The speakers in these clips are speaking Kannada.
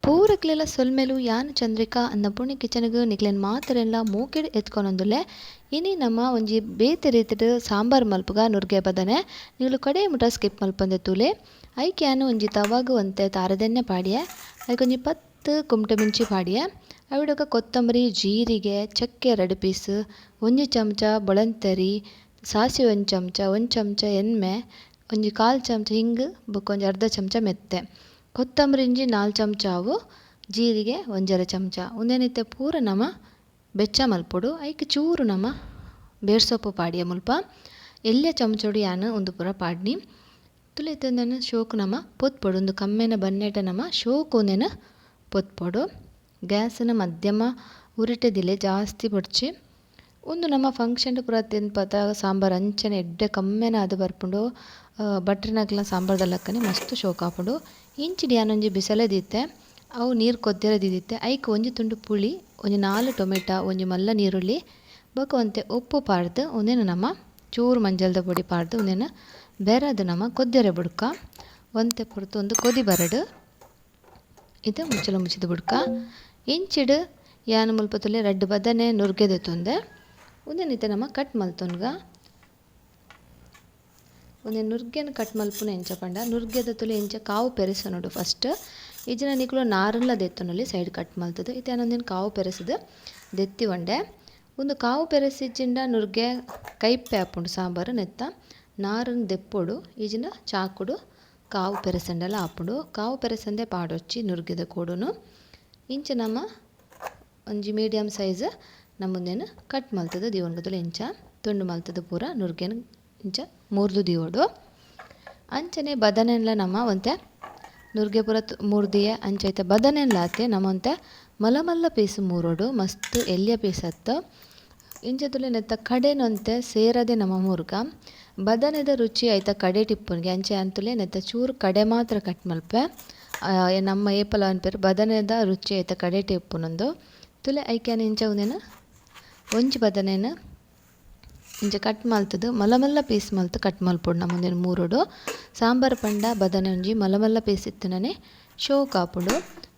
ಪೂರಕ್ಲೆಲ್ಲ ಸೊಲ್ಮೆಲು ಯಾನ್ ಚಂದ್ರಿಕಾ ಅನ್ನ ಪುಣಿ ಕಿಚನ್ಗ್ ನಿಕ್ಲೆನ್ ಮಾತರೆಲ್ಲ ಮೂಕೆಡ್ ಎತ್ಕೊನೊಂದುಲ್ಲೆ ಇನಿ ನಮ್ಮ ಒಂಜಿ ಬೇತೆ ರೀತಿಡ್ ಸಾಂಬಾರ್ ಮಲ್ಪುಗ ನುರ್ಗೆ ಬದನೆ ನೀಲು ಕಡೆ ಮುಟ ಸ್ಕಿಪ್ ಮಲ್ಪಂದೆ ತೂಲೆ ಐಕೆ ಯಾನು ಒಂಜಿ ತವಾಗು ಅಂತೆ ತಾರದೆಣ್ಣೆ ಪಾಡಿಯೆ ಐಕೊಂಜಿ 10 ಕುಮ್ಟೆ ಮಿಂಚಿ ಪಾಡಿಯೆ ಅವಿಡೊಕ ಕೊತ್ತಂಬರಿ ಜೀರಿಗೆ ಚಕ್ಕೆ 2 ಪೀಸ್ ಒಂಜಿ ಚಮಚ ಬೊಳಂತರಿ ಸಾಸಿವೆ ಒಂದು ಚಮಚ ಎಣ್ಣೆ ಒಂಜಿ 1/4 ಚಮಚ ಹಿಂಗ್ ಬೊಕ ಒಂಜಿ ಅರ್ಧ ಚಮಚ ಮೆತ್ತೆ ಕೊತ್ತಂಬರಿ ಇಂಜಿ 4 ಚಮಚ ಅವು ಜೀರಿಗೆ ಒಂಜರ ಚಮಚ ಉಂದೆನಿತ್ತೆ ಪೂರ ನಮ ಬೆಚ್ಚ ಮಲ್ಪೊಡು ಐಕ್ ಚೂರು ನಮ ಬೇರ್ಸೊಪ್ಪು ಪಾಡಿಯ ಮುಲ್ಪ ಎಲ್ಲ್ಯ ಚಮಚೋಡು ಯಾನು ಒಂದು ಪೂರ ಪಾಡ್ನಿ ತುಲೆ ಇತ್ತಂದನ ಶೋಕು ನಮ ಪೊತ್ಪೊಡು ಒಂದು ಕಮ್ಮೆನ ಬನ್ನೆಟ ನಮ ಶೋಕು ಒಂದೆನ ಪೊತ್ಪೊಡು ಗ್ಯಾಸ್ನ ಮಧ್ಯಮ ಉರಿಟೆದಿಲೆ ಜಾಸ್ತಿ ಪೊಡ್ಚಿ ಒಂದು ನಮ್ಮ ಫಂಕ್ಷನ್ ಪೂರ ತಿನ್ಪತ ಸಾಂಬಾರ್ ಅಂಚನೆ ಎಡ್ಡೆ ಕಮ್ಮೆನ ಅದು ಬರ್ಪುಂಡು ಬಟ್ರಿನಕ್ಲ ಸಾಂಬಾರ್ದಲ್ಲಕ್ಕನೆ ಮಸ್ತ್ ಶೋಕು ಆಪುಂಡು ಇಂಚಿಡಿ ಯಾನೊಂಜಿ ಬಿಸಲೆ ದೀತೆ ಅವು ನೀರು ಕೊದ್ದೆರೆ ದಿದಿತ್ತೆ ಐಕ್ ಒಂಜಿ ತುಂಡು ಪುಳಿ ಒಂಜಿ 4 ಟೊಮೆಟೊ ಒಂಜಿ ಮಲ್ಲ ನೀರುಳ್ಳಿ ಬೊಕ ಒಂತೆ ಉಪ್ಪು ಪಾಡ್ದು ಒಂದೇನು ನಮ್ಮ ಚೂರು ಮಂಜಲ್ದ ಪೊಡಿ ಪಾಡ್ದು ಒಂದೇನು ಬೆರದು ನಮ್ಮ ಕೊದ್ದೆರೆ ಬುಡ್ಕ ಒಂತೆ ಪೊರ್ತು ಒಂದು ಕೊದಿ ಬರಡು ಇದು ಮುಚ್ಚಲ ಮುಚ್ಚಿದ ಬುಡ್ಕ ಇಂಚಿಡ್ ಯಾನು ಮುಲ್ಪ ತುಲೆ 2 ಬದನೆ ನುರ್ಗೆದೆ ತುಂದೆ ಒಂದೇನಿತ್ತೆ ನಮ್ಮ ಕಟ್ ಮಲ್ತೊನ್ಗ ಒಂದೇ ನುರ್ಗೆನ ಕಟ್ ಮಲ್ಪುನ ಎಂಚ ಪಂಡ ನುರ್ಗೆದ ತುಲೆ ಎಂಚ ಕಾವು ಪೆರೆಸನೋಡು ಫಸ್ಟ್ ಇಜಿನ ನಿಕ್ಲು ನಾರನ್ಲ ದೆತ್ತೊನಲ್ಲಿ ಸೈಡ್ ಕಟ್ ಮಲ್ತದು ಇತ್ತೆ ಏನೊಂದಿನ ಕಾವು ಪೆರೆಸದು ದೆತ್ತಿ ಒಂಡೆ ಒಂದು ಕಾವು ಪೆರೆಸಿಜ್ಜಿಂಡ ನುರ್ಗೆ ಕೈಪ್ಪೆ ಆಪುಂಡು ಸಾಂಬಾರು ನೆತ್ತ ನಾರನ್ ದೆಪ್ಪೊಡು ಈಜಿನ ಚಾಕುಡು ಕಾವು ಪೆರೆಸಂಡೆಲ್ಲ ಆಪುಂಡು ಕಾವು ಪೆರೆಸಂದೆ ಪಾಡೊಚ್ಚಿ ನುರ್ಗೆದ ಕೋಡುನು ಇಂಚ ನಮ್ಮ ಒಂಜಿ ಮೀಡಿಯಮ್ ಸೈಜ್ ನಮ್ಮುಂದೇನು ಕಟ್ ಮಲ್ತದ ದಿವೊಂಡುದುಲ ಇಂಚ ತುಂಡು ಮಲ್ತದ ಪೂರ ನುರ್ಗೆನ ಇಂಚ ಮೂರ್ದು ದಿವೋಡು ಅಂಚನೆ ಬದನೆಲ್ಲ ನಮ್ಮ ಒಂತೆ ನುರ್ಗೆ ಪೂರ ಮೂರ್ದಿಯೆ ಅಂಚೈತೆ ಬದನೆಲ್ಲ ಆತೆ ನಮ್ಮಂತೆ ಮಲ್ಲ ಪೀಸ್ ಮೂರೋಡು ಮಸ್ತ್ ಎಲ್ಯ ಪೀಸ್ ಅತ್ತು ಇಂಚ ತುಲೆ ನೆತ್ತ ಕಡೆನೊಂತೆ ಸೇರದೆ ನಮ್ಮ ಮೂರ್ಗ ಬದನೆದ ರುಚಿ ಐತ ಕಡೆ ಟಿಪ್ಪುನ್ಗೆ ಅಂಚೆ ಅಂತುಲೆ ನೆತ್ತ ಚೂರು ಕಡೆ ಮಾತ್ರ ಕಟ್ ಮಲ್ಪೆ ನಮ್ಮ ಏಪಲ ಅನ್ಪೇರು ಬದನೆದ ರುಚಿ ಐತ ಕಡೆ ಟಿಪ್ಪುನೊಂದು ತುಲೆ ಐಕ್ಯಾನ ಇಂಚ ಒಂದೇನು ಒಂಜಿ ಬದನೆನ ಇಂಚ ಕಟ್ ಮಲ್ತದು ಮಲ್ಲ ಪೀಸ್ ಮಲ್ತು ಕಟ್ ಮಲ್ಪೊಡು ನಮ್ಮೊಂದೇನು ಮೂರೋಡು ಸಾಂಬಾರು ಪಂಡ ಬದನೆ ಒಂಜಿ ಮಲ್ಲ ಪೀಸ್ ಇತ್ತನೇ ಶೋಕ್ ಆಪುಂಡು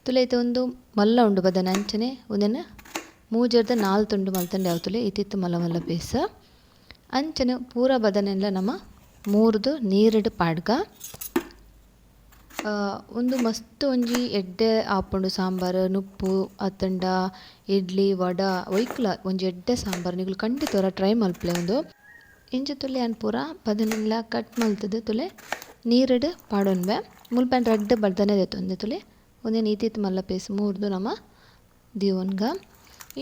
ತುಲೆ ಐತೆ ಒಂದು ಮಲ್ಲ ಉಂಡು ಬದನೆ ಅಂಚನೆ ಒಂದೇನು ಮೂಜರ್ದ 4 ತುಂಡು ಮಲ್ತಂಡೆ ಯಾವತುಲೆ ಇತ್ತಿತ್ತು ಮಲ್ಲ ಪೀಸ್ ಅಂಚನೆ ಪೂರ ಬದನೆಲ್ಲ ನಮ್ಮ ಮೂರ್ದು ನೀರಿಡು ಪಾಡ್ಗ ಒಂದು ಮಸ್ತ್ ಒಂಜಿ ಎಡ್ಡೆ ಆಪುಂಡು ಸಾಂಬಾರು ನುಪ್ಪು ಅತ್ತಂಡ ಇಡ್ಲಿ ವಡ ಒಯ್ಕುಲ ಒಂಜಿ ಎಡ್ಡೆ ಸಾಂಬಾರು ನಿಕುಲು ಖಂಡಿತ ಟ್ರೈ ಮಲ್ಪಲೆ ಒಂದು ಇಂಚ ತುಲೆ ಅನ್ ಪೂರ ಬದನೆಲ್ಲ ಕಟ್ ಮಲ್ತದು ತುಲೆ ನೀರಿಡು ಪಾಡೊನ್ವೆ ಮುಲ್ಪನ್ ರಡ್ಡ್ ಬದನೆ ದೆತ್ತೊಂದೆ ತುಲೆ ಒಂದೇ ನೀತಿತ್ತು ಮಲ್ಲ ಪೀಸ್ ಮೂರ್ದು ನಮ್ಮ ದಿವೊನ್ಗ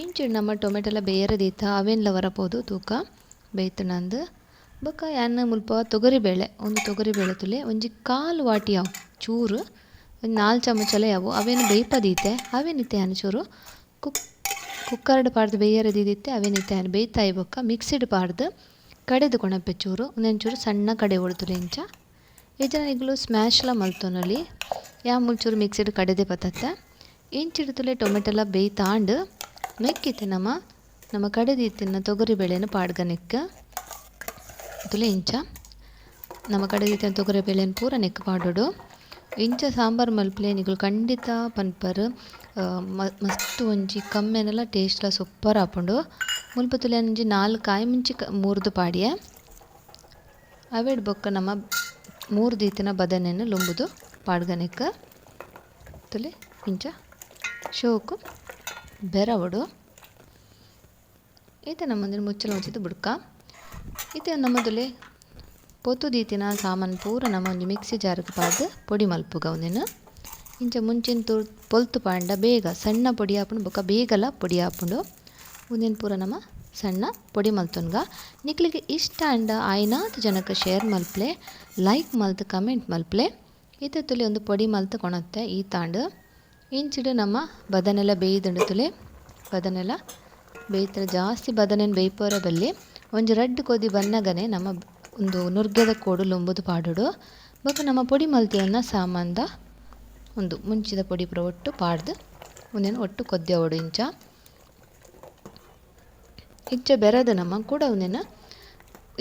ಇಂಚಿಡ್ ನಮ್ಮ ಟೊಮೆಟೊಲ ಬೇರೆ ದೀತ ಅವೆನ್ಲ ವರಪೋದು ತೂಕ ಬೇಯ್ತನಂದು ಬೊಕ ಯಾನ್ನ ಮುಲ್ಪ ತೊಗರಿಬೇಳೆ ಒಂದು ತೊಗರಿಬೇಳೆ ತುಲೆ ಒಂಜಿ 1/4 ವಾಟಿ ಅವು ಚೂರು ಒಂದು 4 ಚಮಚಲ ಯಾವು ಅವೇನು ಬೇಯ್ಪದೀತೆ ಅವೇನಿತ್ತೆ ಯಾನು ಚೂರು ಕುಕ್ಕರ್ಡ್ ಪಾಡ್ದು ಬೇಯರೆ ದೀದಿತ್ತೆ ಅವೇನಿತ್ತೆ ಯಾನು ಬೇಯ್ತಾಯಿ ಬೊಕ್ಕ ಮಿಕ್ಸಿಡ್ ಪಾಡ್ದು ಕಡೆದು ಕೊಣಪೆ ಚೂರು ಒಂದೊಂಚೂರು ಸಣ್ಣ ಕಡೆ ಹೊಡ್ತುಲೆ ಇಂಚ ಈಜನ ಈಗಲೂ ಸ್ಮ್ಯಾಶ್ಲ ಮಲ್ತೊನಲ್ಲಿ ಯಾ ಮುಲ್ಚೂರು ಮಿಕ್ಸಿಡ್ ಕಡೆದೆ ಬತ್ತತ್ತೆ ಇಂಚಿಡ್ ತುಲೆ ಟೊಮೆಟೊಲ ಬೇಯ್ತಾಂಡು ನೆಕ್ಕಿತ್ತೆ ನಮ್ಮ ಕಡೆದಿತ್ತಿನ ತೊಗರಿಬೇಳೆನ ಪಾಡ್ಗ ನೆಕ್ಕ ತುಲೆ ಇಂಚ ನಮ್ಮ ಕಡೆದಿತ್ತಿನ ತೊಗರಿಬೇಳೆನ ಪೂರ ನೆಕ್ ಪಾಡೋಡು ಇಂಚ ಸಾಂಬಾರು ಮಲ್ಪಲೆ ನಿಕುಲು ಖಂಡಿತ ಪನ್ಪರ್ ಮಸ್ತ್ ಒಂಜಿ ಕಮ್ಮೆನೆಲ್ಲ ಟೇಸ್ಟ್ಲ ಸೂಪರ್ ಆಪುಂಡು ಮುಲ್ಪ ತುಲೆ ಒಂಜಿ 4 ಕಾಯಿ ಮುಂಚಿ ಮೂರ್ದು ಪಾಡಿಯೆ ಅವೇಡ್ ಬೊಕ್ಕ ನಮ್ಮ ಮೂರು ದೀತಿನ ಬದನೆಯನ್ನು ಲೊಂಬುದು ಪಾಡ್ಗನೆಕ್ಕ ತುಲೆ ಇಂಚ ಶೋಕು ಬೆರವಡು ಈತ ನಮ್ಮಂದಿನ ಮುಚ್ಚಲು ಮುಚ್ಚಿದ್ದು ಬುಡ್ಕ ಈತ ನಮ್ಮದುಲೆ ಪೊತ್ತು ದೀತಿನ ಸಾಮಾನು ಪೂರ ನಮ್ಮ ಒಂಜಿ ಮಿಕ್ಸಿ ಜಾರ್ಗೆ ಪಾಡ್ದು ಪೊಡಿ ಮಲ್ಪುಗ ಒಂದೇನು ಇಂಚ ಮುಂಚಿನ ಪೊಲ್ತು ಪಾಂಡ ಬೇಗ ಸಣ್ಣ ಪೊಡಿ ಆಪುಂಡು ಬೊಕ ಬೇಗಲ ಪೊಡಿ ಆಪುಂಡು ಒಂದೇನು ಪೂರ ನಮ್ಮ ಸಣ್ಣ ಪೊಡಿ ಮಲ್ತೊನ್ಗ ನಿಕ್ಲಿಗೆ ಇಷ್ಟ ಅಂಡ ಆಯ್ನಾತ್ ಜನಕ್ಕೆ ಶೇರ್ ಮಲ್ಪಲೆ ಲೈಕ್ ಮಲ್ತು ಕಮೆಂಟ್ ಮಲ್ಪಲೆ ಈತ ತುಲೆ ಒಂದು ಪೊಡಿ ಮಲ್ತು ಕೊಣತ್ತೆ ಈ ತಾಂಡು ಇಂಚಿಡು ನಮ್ಮ ಬದನೆಲ್ಲ ಬೇಯ್ದುಂಡು ತುಲೆ ಬದನೆಲ್ಲ ಬೇಯ್ತಾರೆ ಜಾಸ್ತಿ ಬದನೆನ ಬೇಯ್ಪೋರ ಬಲ್ಲಿ ಒಂಜಿ 2 ಕೊದಿ ಬನ್ನಗನೆ ನಮ್ಮ ಒಂದು ನುರ್ಗೆದ ಕೋಡು ಲೊಂಬುದು ಪಾಡೋಡು ಬೊಕ ನಮ್ಮ ಪೊಡಿ ಮಲ್ತಿಯನ್ನ ಸಾಮಾನ್ದ ಒಂದು ಮುಂಚಿದ ಪೊಡಿ ಪೂರ ಒಟ್ಟು ಪಾಡ್ದು ಒಂದೇನು ಒಟ್ಟು ಕೊದ್ದೆವಡು ಇಂಚ ಬೆರದ ನಮ್ಮ ಕೂಡ ಒಂದೇನ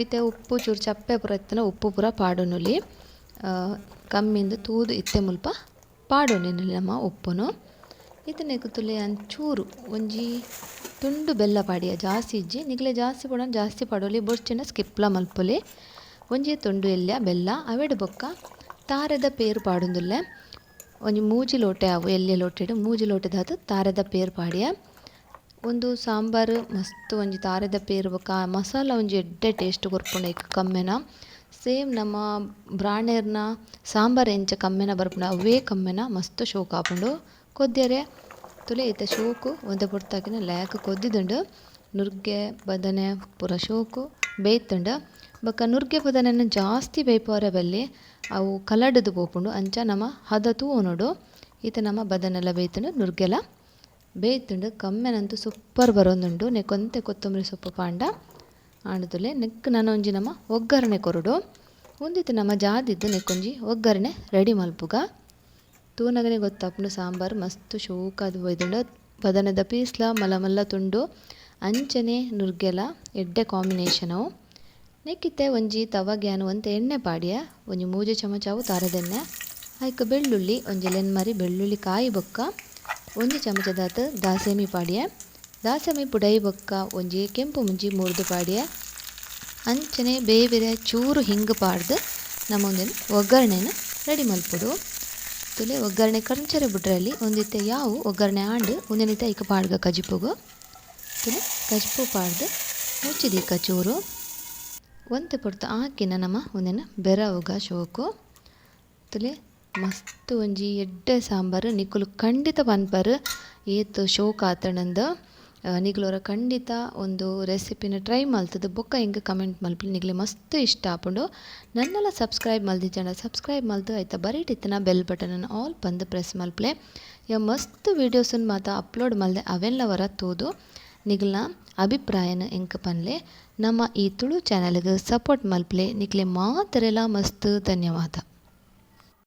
ಇತ್ತೆ ಉಪ್ಪು ಚೂರು ಚಪ್ಪೆ ಪೂರ ಇತ್ತನ ಉಪ್ಪು ಪೂರ ಪಾಡೋನುಲಿ ಕಮ್ಮಿಂದ ತೂದು ಇತ್ತೆ ಮುಲ್ಪ ಪಾಡೋನಿನಲ್ಲಿ ನಮ್ಮ ಉಪ್ಪುನು ಇತನೆಗ್ ತುಲೆ ಅಂಚೂರು ಒಂಜಿ ತುಂಡು ಬೆಲ್ಲ ಪಾಡಿಯ ಜಾಸ್ತಿ ಇಜ್ಜಿ ನಿಕ್ಲೆ ಜಾಸ್ತಿ ಪಡೋಣ ಜಾಸ್ತಿ ಪಡೋಲಿ ಬೊರ್ಚಿನ ಸ್ಕಿಪ್ಲ ಮಲ್ಪೊಲಿ ಒಂಜಿ ತುಂಡು ಎಲ್ಯ ಬೆಲ್ಲ ಅವೆಡ್ ಬೊಕ್ಕ ತಾರೆದ ಪೇರು ಪಾಡೊಂದುಲ್ಲೆ ಒಂಜಿ ಮೂಜಿ ಲೋಟೆ ಅವು ಎಲ್ಯ ಲೋಟೆಡ್ ಮೂಜಿ ಲೋಟೆದಾದ್ ತಾರೆದ ಪೇರು ಪಾಡಿಯ ಒಂದು ಸಾಂಬಾರು ಮಸ್ತ್ ಒಂಜಿ ತಾರೆದ ಪೇರು ಬೊಕ ಮಸಾಲ ಒಂಜಿ ಎಡ್ಡೆ ಟೇಸ್ಟ್ ಕೊರ್ಪುಂಡು ಐಕ್ ಕಮ್ಮೆನ ಸೇಮ್ ನಮ್ಮ ಬ್ರಾಣೆರ್ನ ಸಾಂಬಾರ್ ಎಂಚ ಕಮ್ಮೆನ ಬರ್ಪುಂಡು ಅವೇ ಕಮ್ಮೆನ ಮಸ್ತ್ ಶೋಕು ಆಪುಂಡು ಕೊದ್ಯರೆ ತುಲೆ ಈತ ಶೋಕು ಒಂತೆ ಪೊರ್ತಾಕಿನ ಲ್ಯಾಕ್ ಕೊದ್ದಿದುಂಡು ನುರ್ಗೆ ಬದನೆ ಪೂರ ಶೋಕು ಬೇಯ್ತುಂಡು ಬೊಕ ನುರ್ಗೆ ಬದನೆನ ಜಾಸ್ತಿ ಬೇಯ್ಪುವರೆ ಬಲ್ಲಿ ಅವು ಕಲಡ್ದು ಪೋಪುಂಡು ಅಂಚ ನಮ ಹದ ತೂವೊನೊಡು ಈತ ನಮ ಬದನೆಲ್ಲ ಬೇಯ್ತುಂಡು ನುರ್ಗೆಲ ಬೇಯ್ತುಂಡು ಕಮ್ಮೆನಂತೂ ಸೂಪರ್ ಬರೋಂದುಂಡು ನೆಕ್ ಒಂತೆ ಕೊತ್ತಂಬರಿ ಸೊಪ್ಪು ಪಾಂಡ ಆಂಡುದುಲೆ ನೆಕ್ ನಾನು ಒಂಜಿ ನಮ ಒಗ್ಗರಣೆ ಕೊರುಡು ಒಂದಿತ್ತು ನಮ ಜಾದಿದ್ದು ನೆಕ್ಕೊಂಜಿ ಒಗ್ಗರಣೆ ರೆಡಿ ಮಲ್ಪುಗ ತೂನಗನೆ ಗೊತ್ತಾಪುಂಡು ಸಾಂಬಾರು ಮಸ್ತ್ ಶೋಕಾದ್ ಬೈದುಂಡು ಬದನೆದ ಪೀಸ್ಲ ಮಲ್ಲ ಮಲ್ಲ ತುಂಡು ಅಂಚನೆ ನುರ್ಗೆಲ ಎಡ್ಡೆ ಕಾಂಬಿನೇಷನ್ ಅವು ನೆಕ್ಕಿತ್ತೆ ಒಂಜಿ ತವಗ್ಯಾನು ಒಂತೆ ಎಣ್ಣೆ ಪಾಡಿಯ ಒಂಜಿ ಮೂಜಿ ಚಮಚವು ತಾರದೆಣ್ಣೆ ಐಕ್ ಬೆಳ್ಳುಳ್ಳಿ ಒಂಜಿ ಲೆನ್ಮರಿ ಬೆಳ್ಳುಳ್ಳಿ ಕಾಯಿ ಬೊಕ್ಕ ಒಂಜಿ ಚಮಚದಾತ್ ದಾಸೇಮಿ ಪಾಡಿಯ ದಾಸೇಮಿ ಪುಡೈ ಬೊಕ್ಕ ಒಂಜಿ ಕೆಂಪು ಮುಂಜಿ ಮುರ್ದು ಪಾಡಿಯ ಅಂಚನೆ ಬೇರೆ ಚೂರು ಹಿಂಗು ಪಾಡ್ದು ನಮ್ಮ ಒಂದೇನು ಒಗ್ಗರಣೆನ ರೆಡಿ ಮಲ್ಪುಡು ತುಲೆ ಒಗ್ಗರಣೆ ಕರ್ಚರೆ ಬಿಟ್ರಲ್ಲಿ ಒಂದಿತ್ತೆ ಯಾವು ಒಗ್ಗರಣೆ ಆಂಡು ಒಂದೇನಿತ್ತೆ ಐಕ ಪಾಡ್ಗ ಕಜಿಪುಗು ತುಲೆ ಕಜಿಪು ಪಾಡ್ದು ಮುಚ್ಚಿದೀಕ ಚೂರು ಒಂತೆ ಪೊರ್ತು ಆಕಿನ ನಮ ಒಂದೇನು ಬೆರವುಗ ಶೋಕು ತುಲೆ ಮಸ್ತ್ ಒಂಜಿ ಎಡ್ಡೆ ಸಾಂಬಾರು ನಿಕುಲು ಖಂಡಿತ ಪನ್ಪರ್ ಏತ್ ಶೋಕ್ ಆತಣಂದು ನಿಕ್ಲೋರ ಖಂಡಿತ ಒಂದು ರೆಸಿಪಿನ ಟ್ರೈ ಮಲ್ತದು ಬೊಕ್ಕ ಹಿಂಗೆ ಕಮೆಂಟ್ ಮಲ್ಪಲಿ ನಿಕ್ಲೆ ಮಸ್ತ್ ಇಷ್ಟ ಆಪುಂಡು ನನ್ನೆಲ್ಲ ಸಬ್ಸ್ಕ್ರೈಬ್ ಮಲ್ದಿಜನ ಸಬ್ಸ್ಕ್ರೈಬ್ ಮಲ್ತು ಆಯ್ತಾ ಬರೀಟಿತ್ತನ ಬೆಲ್ ಬಟನನ್ನು ಆಲ್ ಪಂದು ಪ್ರೆಸ್ ಮಲ್ಪಲೆ ಯ ಮಸ್ತ್ ವೀಡಿಯೋಸನ್ನು ಮಾತ ಅಪ್ಲೋಡ್ ಮಲ್ದೆ ಅವೆಲ್ಲ ವರ ತೋದು ನಿಗ್ಲ ಅಭಿಪ್ರಾಯನ ಎಂಕ ಪನ್ಲೆ ನಮ್ಮ ಈ ತುಳು ಚಾನಲ್ಗೆ ಸಪೋರ್ಟ್ ಮಲ್ಪಲೆ ನಿಕ್ಲೆ ಮಾತರೆಲ್ಲ ಮಸ್ತ್ ಧನ್ಯವಾದ.